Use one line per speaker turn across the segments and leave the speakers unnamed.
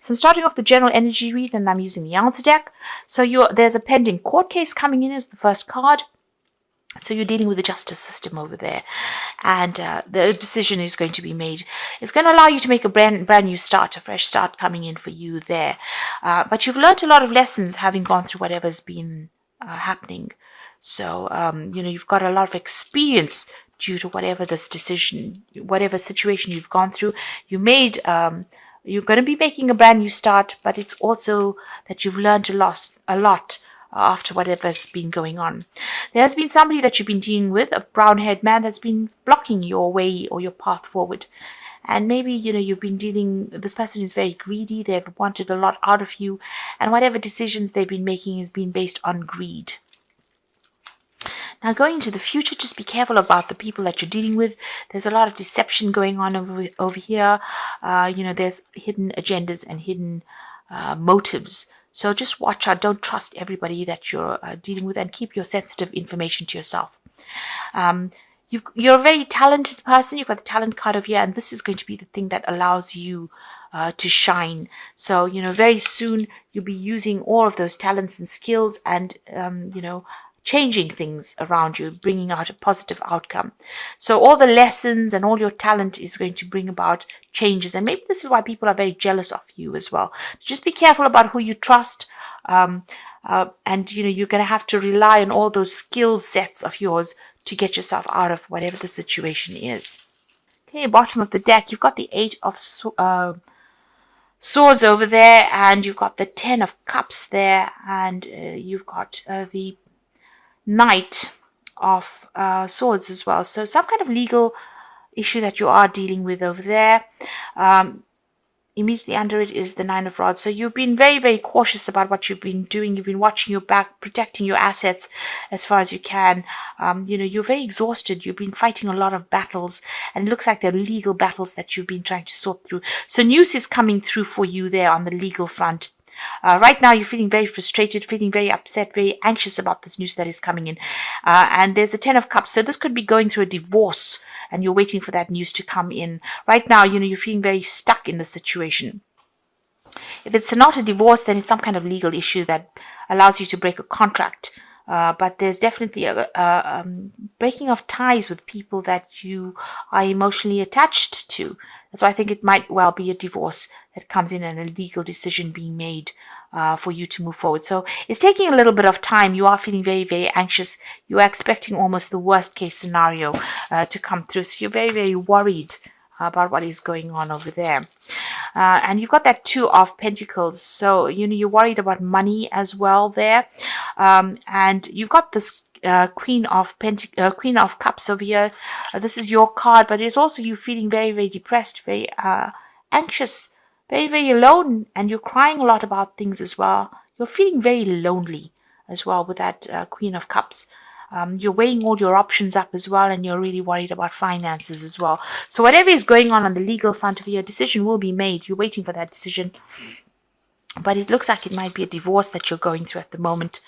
So I'm starting off the general energy read, and I'm using the answer deck. So there's a pending court case coming in as the first card. So you're dealing with the justice system over there, and the decision is going to be made. It's going to allow you to make a brand new start, a fresh start coming in for you there. But you've learned a lot of lessons having gone through whatever's been happening. So, you've got a lot of experience due to whatever this decision, whatever situation you've gone through. You're going to be making a brand new start, but it's also that you've learned a lot after whatever's been going on. There's been somebody that you've been dealing with, a brown-haired man that's been blocking your way or your path forward. And maybe, you've been this person is very greedy, they've wanted a lot out of you, and whatever decisions they've been making has been based on greed. Now, going into the future, just be careful about the people that you're dealing with. There's a lot of deception going on over here. There's hidden agendas and hidden motives. So just watch out. Don't trust everybody that you're dealing with, and keep your sensitive information to yourself. You're a very talented person. You've got the talent card over here, and this is going to be the thing that allows you to shine. So, very soon you'll be using all of those talents and skills and, changing things around you, bringing out a positive outcome. So all the lessons and all your talent is going to bring about changes. And maybe this is why people are very jealous of you as well. So just be careful about who you trust. And, you're going to have to rely on all those skill sets of yours to get yourself out of whatever the situation is. Okay, bottom of the deck, you've got the 8 of Swords over there, and you've got the 10 of Cups there, and you've got the Knight of Swords as well. So some kind of legal issue that you are dealing with over there. Immediately under it is the 9 of Rods. So you've been very, very cautious about what you've been doing. You've been watching your back, protecting your assets as far as you can. You're very exhausted. You've been fighting a lot of battles, and it looks like they're legal battles that you've been trying to sort through. So news is coming through for you there on the legal front. Right now, you're feeling very frustrated, feeling very upset, very anxious about this news that is coming in. And there's the 10 of Cups. So this could be going through a divorce, and you're waiting for that news to come in. Right now, you're feeling very stuck in the situation. If it's not a divorce, then it's some kind of legal issue that allows you to break a contract. But there's definitely a breaking of ties with people that you are emotionally attached to. So I think it might well be a divorce that comes in, and a legal decision being made for you to move forward. So it's taking a little bit of time. You are feeling very, very anxious. You are expecting almost the worst case scenario to come through. So you're very, very worried about what is going on over there. And you've got that 2 of Pentacles. So, you're worried about money as well there. And you've got this Queen of Cups over here. This is your card, but it's also you feeling very, very depressed, very anxious, very, very alone, and you're crying a lot about things as well. You're feeling very lonely as well with that Queen of Cups. You're weighing all your options up as well, and you're really worried about finances as well. So whatever is going on the legal front of your decision will be made. You're waiting for that decision. But it looks like it might be a divorce that you're going through at the moment.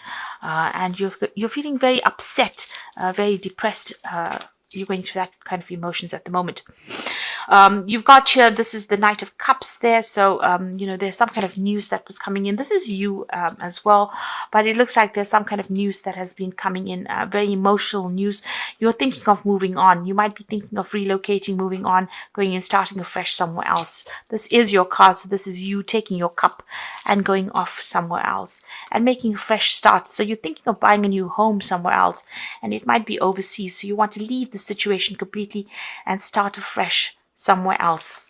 And you're feeling very upset, very depressed. You're going through that kind of emotions at the moment. You've got here, this is the Knight of Cups there. So, there's some kind of news that was coming in. This is you as well. But it looks like there's some kind of news that has been coming in, very emotional news. You're thinking of moving on. You might be thinking of relocating, moving on, going and starting afresh somewhere else. This is your card. So this is you taking your cup and going off somewhere else and making a fresh start. So you're thinking of buying a new home somewhere else, and it might be overseas. So you want to leave the situation completely and start afresh somewhere else.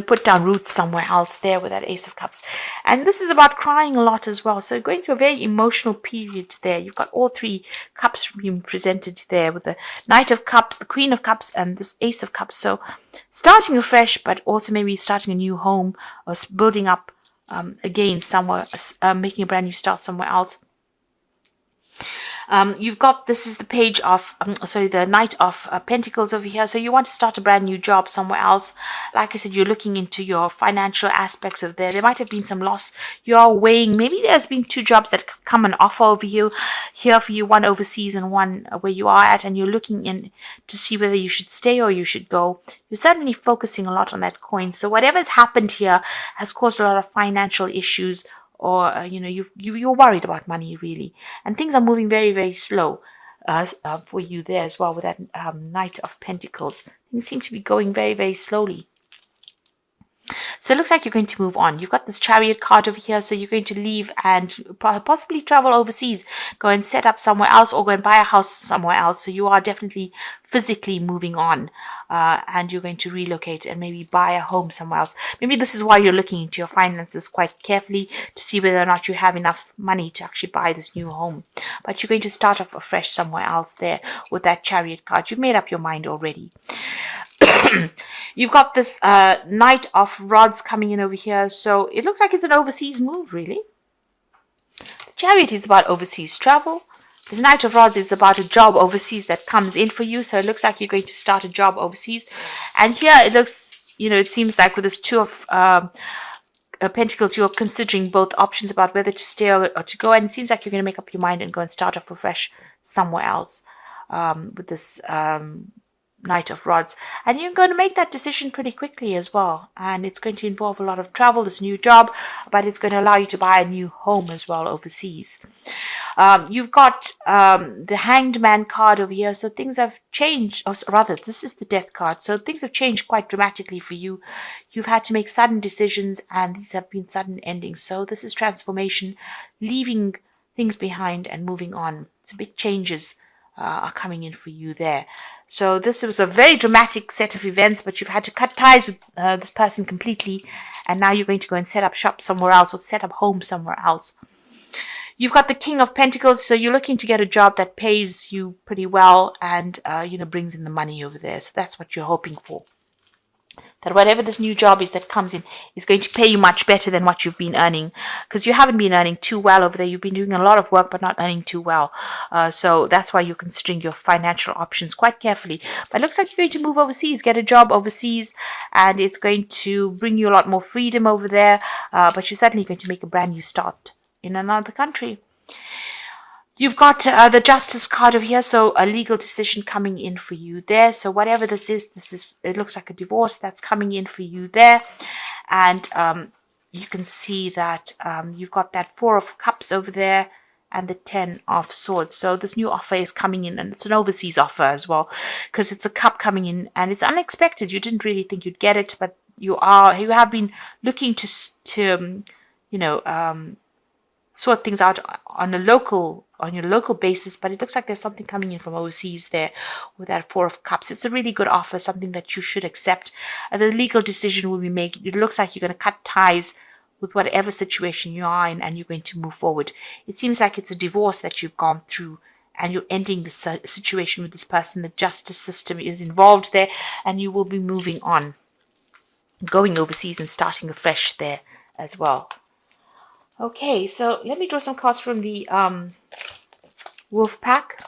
Put down roots somewhere else there with that Ace of Cups. And this is about crying a lot as well. So going through a very emotional period there. You've got all 3 cups being presented there with the Knight of Cups, the Queen of Cups, and this Ace of Cups. So starting afresh, but also maybe starting a new home or building up again somewhere, making a brand new start somewhere else. You've got, this is the page of, sorry, the Knight of Pentacles over here. So you want to start a brand new job somewhere else. Like I said, you're looking into your financial aspects of there. There might have been some loss. You are weighing, maybe there's been two jobs that come and offer over you here for you, one overseas and one where you are at, and you're looking in to see whether you should stay or you should go. You're certainly focusing a lot on that coin. So whatever's happened here has caused a lot of financial issues, or you're worried about money really, and things are moving very, very slow for you there as well with that Knight of Pentacles. Things seem to be going very, very slowly. So it looks like you're going to move on. You've got this Chariot card over here, so you're going to leave and possibly travel overseas, go and set up somewhere else, or go and buy a house somewhere else. So you are definitely physically moving on, and you're going to relocate and maybe buy a home somewhere else. Maybe this is why you're looking into your finances quite carefully to see whether or not you have enough money to actually buy this new home. But you're going to start off afresh somewhere else there with that Chariot card. You've made up your mind already. You've got this Knight of Rods coming in over here. So it looks like it's an overseas move, really. The Chariot is about overseas travel. This Knight of Rods is about a job overseas that comes in for you. So it looks like you're going to start a job overseas. And here it looks, it seems like with this Two of Pentacles, you're considering both options about whether to stay or to go. And it seems like you're going to make up your mind and go and start off afresh somewhere else with this Knight of Rods, and you're going to make that decision pretty quickly as well, and it's going to involve a lot of travel, this new job, but it's going to allow you to buy a new home as well overseas. You've got the Hanged Man card over here, so things have changed, or rather this is the Death card, so things have changed quite dramatically for you. You've had to make sudden decisions, and these have been sudden endings, so this is transformation, leaving things behind and moving on. So big changes are coming in for you there. So this was a very dramatic set of events, but you've had to cut ties with this person completely, and now you're going to go and set up shop somewhere else or set up home somewhere else. You've got the King of Pentacles, so you're looking to get a job that pays you pretty well and brings in the money over there. So that's what you're hoping for. That whatever this new job is that comes in is going to pay you much better than what you've been earning, because you haven't been earning too well over there. You've been doing a lot of work but not earning too well. So that's why you're considering your financial options quite carefully. But it looks like you're going to move overseas, get a job overseas, and it's going to bring you a lot more freedom over there. But you're certainly going to make a brand new start in another country. You've got the Justice card over here, so a legal decision coming in for you there. So whatever this is, it looks like a divorce that's coming in for you there. And you can see that you've got that Four of Cups over there and the Ten of Swords. So this new offer is coming in, and it's an overseas offer as well, because it's a cup coming in, and it's unexpected. You didn't really think you'd get it, but you have been looking to sort things out on your local basis, but it looks like there's something coming in from overseas there with that Four of Cups. It's a really good offer, something that you should accept, and the legal decision will be made. It looks like you're going to cut ties with whatever situation you are in, and you're going to move forward. It seems like it's a divorce that you've gone through, and you're ending the situation with this person. The justice system is involved there, and you will be moving on, going overseas and starting afresh there as well. Okay, so let me draw some cards from the Wolf Pack.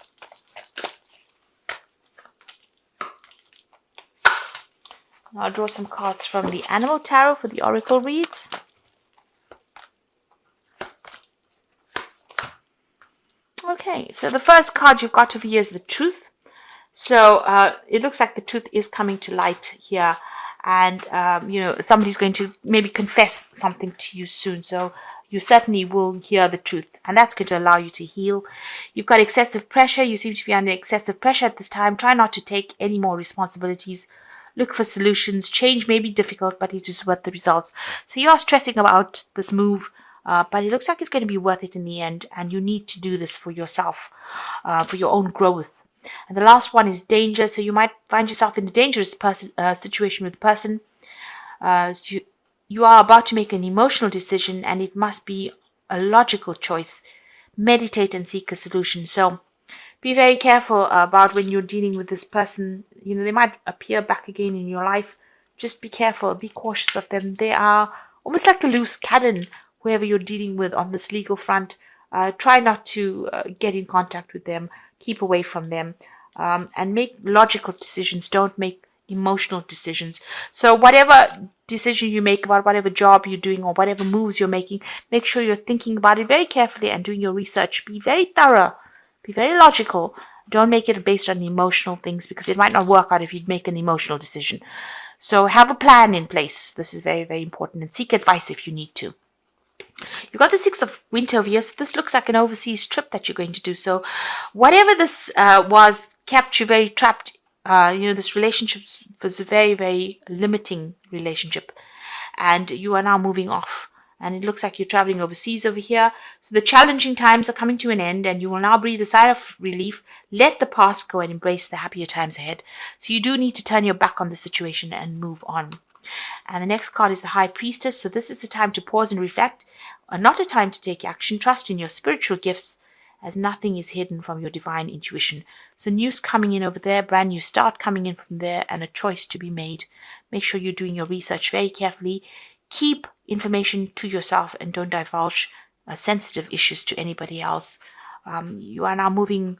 I'll draw some cards from the Animal Tarot for the Oracle reads. Okay, so the first card you've got over here is the Truth. So it looks like the truth is coming to light here, and somebody's going to maybe confess something to you soon. So you certainly will hear the truth, and that's going to allow you to heal. You've got excessive pressure. You seem to be under excessive pressure at this time. Try not to take any more responsibilities. Look for solutions. Change may be difficult, but it is worth the results. So you are stressing about this move, but it looks like it's going to be worth it in the end, and you need to do this for yourself, for your own growth. And the last one is danger. So you might find yourself in a dangerous situation with a person. You are about to make an emotional decision, and it must be a logical choice. Meditate and seek a solution. So be very careful about when you're dealing with this person. They might appear back again in your life. Just be careful. Be cautious of them. They are almost like a loose cannon, whoever you're dealing with on this legal front. Try not to get in contact with them. Keep away from them, and make logical decisions. Don't make emotional decisions. So whatever decision you make about whatever job you're doing or whatever moves you're making, make sure you're thinking about it very carefully and doing your research. Be very thorough. Be very logical. Don't make it based on emotional things, because it might not work out if you make an emotional decision. So have a plan in place. This is very, very important, and seek advice if you need to. You've got the Six of Winter over here. So this looks like an overseas trip that you're going to do. So whatever this was kept you very trapped. This relationship was a very, very limiting relationship. And you are now moving off. And it looks like you're traveling overseas over here. So the challenging times are coming to an end, and you will now breathe a sigh of relief. Let the past go and embrace the happier times ahead. So you do need to turn your back on the situation and move on. And the next card is the High Priestess. So this is the time to pause and reflect, not a time to take action. Trust in your spiritual gifts, as nothing is hidden from your divine intuition. So news coming in over there, brand new start coming in from there, and a choice to be made. Make sure you're doing your research very carefully. Keep information to yourself and don't divulge sensitive issues to anybody else. You are now moving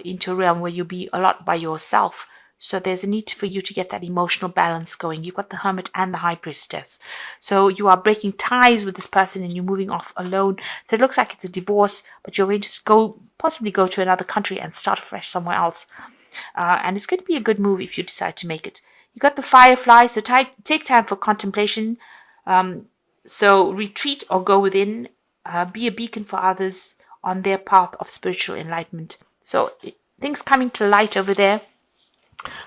into a realm where you'll be a lot by yourself. So there's a need for you to get that emotional balance going. You've got the Hermit and the High Priestess. So you are breaking ties with this person and you're moving off alone. So it looks like it's a divorce, but you're going to possibly go to another country and start afresh somewhere else. And it's going to be a good move if you decide to make it. You've got the Firefly, so take time for contemplation. So retreat or go within. Be a beacon for others on their path of spiritual enlightenment. So things coming to light over there.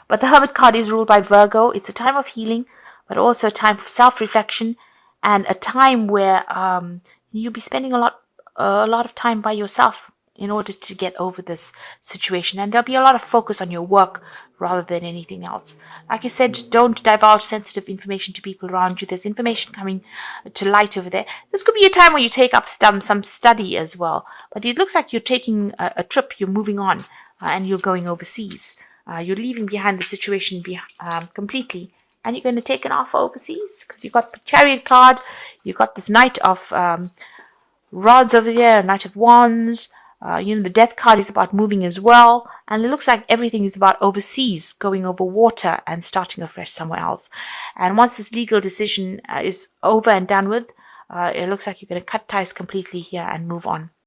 But the Hermit card is ruled by Virgo. It's a time of healing, but also a time for self-reflection, and a time where you'll be spending a lot of time by yourself in order to get over this situation. And there'll be a lot of focus on your work rather than anything else. Like I said, don't divulge sensitive information to people around you. There's information coming to light over there. This could be a time where you take up some study as well. But it looks like you're taking a trip. You're moving on, and you're going overseas. You're leaving behind the situation completely, and you're going to take an offer overseas, because you've got the Chariot card, you've got this Knight of Rods over there, Knight of Wands. The Death card is about moving as well, and it looks like everything is about overseas, going over water and starting afresh somewhere else. And once this legal decision is over and done with, it looks like you're going to cut ties completely here and move on.